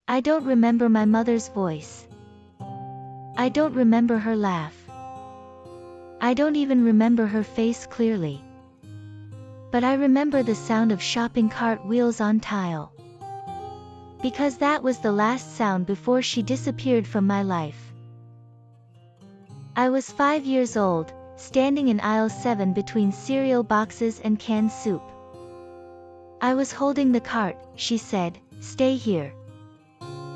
I don't remember my mother's voice. I don't remember her laugh. I don't even remember her face clearly. But I remember the sound of shopping cart wheels on tile. Because that was the last sound before she disappeared from my life. I was 5 years old, standing in aisle 7 between cereal boxes and canned soup. I was holding the cart. She said, "Stay here.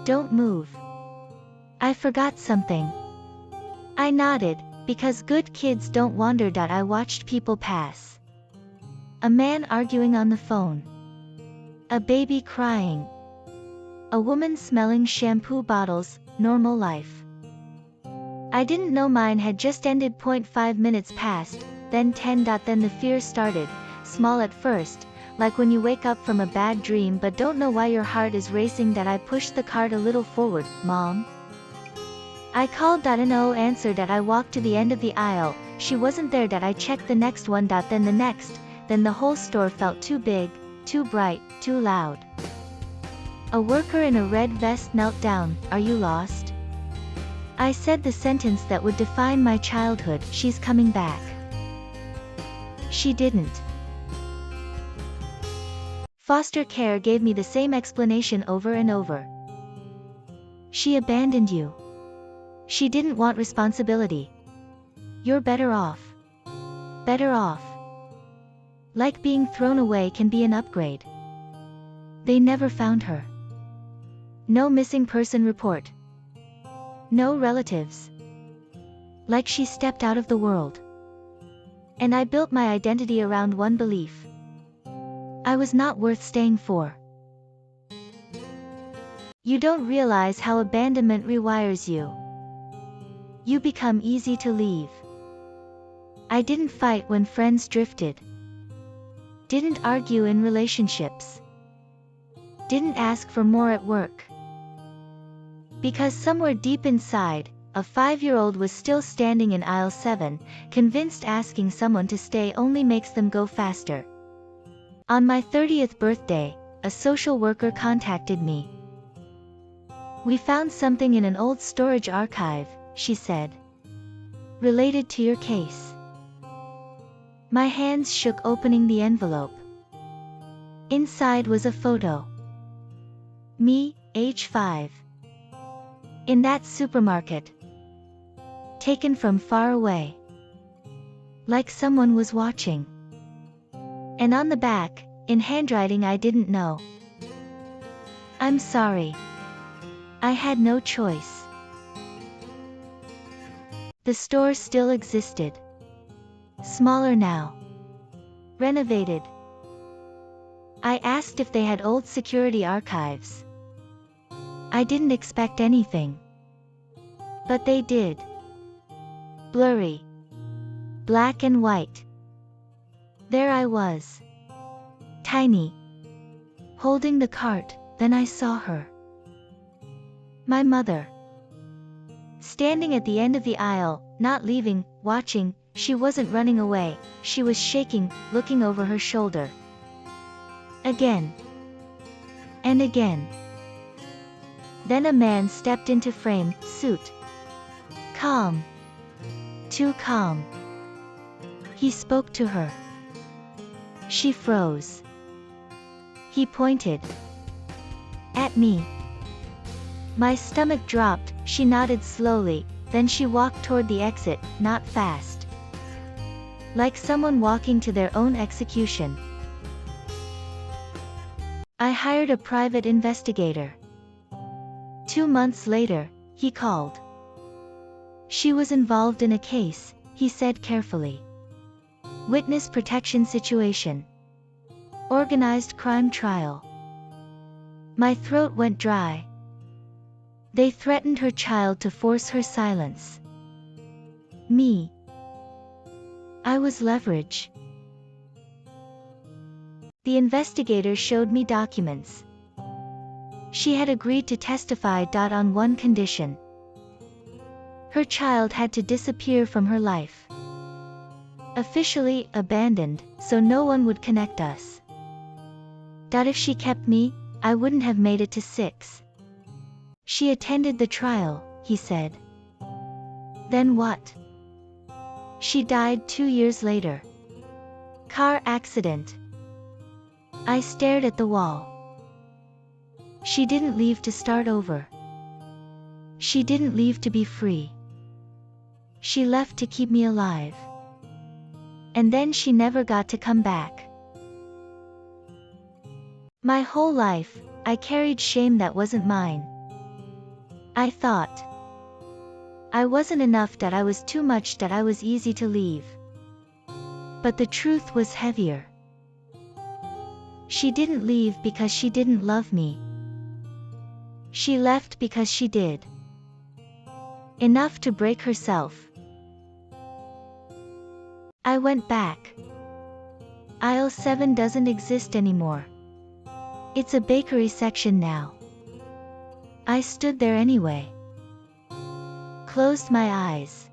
Don't move." I forgot something. I nodded, because good kids don't wander. I watched people pass. A man arguing on the phone. A baby crying. A woman smelling shampoo bottles. Normal life. I didn't know mine had just ended. 5 minutes passed, then 10. Then the fear started, small at first, like when you wake up from a bad dream but don't know why your heart is racing. I pushed the cart a little forward. "Mom?" I called. No answer. I walked to the end of the aisle. She wasn't there. I checked the next one. Then the next. Then the whole store felt too big, too bright, too loud. A worker in a red vest knelt down. "Are you lost?" I said the sentence that would define my childhood. "She's coming back." She didn't. Foster care gave me the same explanation over and over. She abandoned you. She didn't want responsibility. You're better off. Better off. Like being thrown away can be an upgrade. They never found her. No missing person report. No relatives. Like she stepped out of the world. And I built my identity around one belief. I was not worth staying for. You don't realize how abandonment rewires you. You become easy to leave. I didn't fight when friends drifted. Didn't argue in relationships. Didn't ask for more at work. Because somewhere deep inside, a 5-year-old was still standing in aisle 7, convinced asking someone to stay only makes them go faster. On my 30th birthday, a social worker contacted me. "We found something in an old storage archive," she said. "Related to your case." My hands shook opening the envelope. Inside was a photo. Me, age 5. In that supermarket. Taken from far away. Like someone was watching. And on the back, in handwriting I didn't know. "I'm sorry. I had no choice." The store still existed. Smaller now. Renovated. I asked if they had old security archives. I didn't expect anything. But they did. Blurry. Black and white. There I was. Tiny. Holding the cart. Then I saw her. My mother. Standing at the end of the aisle, not leaving, watching. She wasn't running away. She was shaking, looking over her shoulder. Again. And again. Then a man stepped into frame, suit. Calm. Too calm. He spoke to her. She froze. He pointed. At me. My stomach dropped. She nodded slowly, then she walked toward the exit, not fast. Like someone walking to their own execution. I hired a private investigator. 2 months later, he called. She was involved in a case, he said carefully. Witness protection situation. Organized crime trial. My throat went dry. They threatened her child to force her silence. Me. I was leverage. The investigator showed me documents. She had agreed to testify. On one condition. Her child had to disappear from her life. Officially abandoned, so no one would connect us. If she kept me, I wouldn't have made it to 6. She attended the trial, he said. Then what? She died 2 years later. Car accident. I stared at the wall. She didn't leave to start over. She didn't leave to be free. She left to keep me alive. And then she never got to come back. My whole life, I carried shame that wasn't mine. I thought I wasn't enough, that I was too much, that I was easy to leave. But the truth was heavier. She didn't leave because she didn't love me. She left because she did. Enough to break herself. I went back. Aisle 7 doesn't exist anymore. It's a bakery section now. I stood there anyway. Closed my eyes.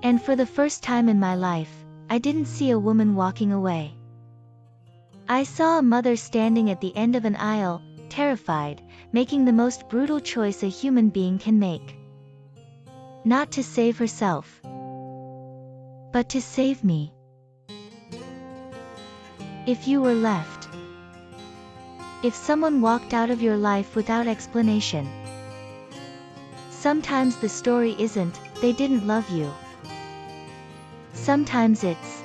And for the first time in my life, I didn't see a woman walking away. I saw a mother standing at the end of an aisle, terrified, making the most brutal choice a human being can make. Not to save herself, but to save me. If you were left, if someone walked out of your life without explanation, sometimes the story isn't, they didn't love you. Sometimes it's,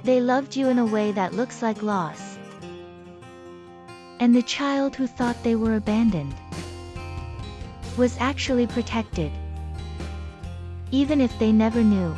they loved you in a way that looks like loss. And the child who thought they were abandoned was actually protected, even if they never knew.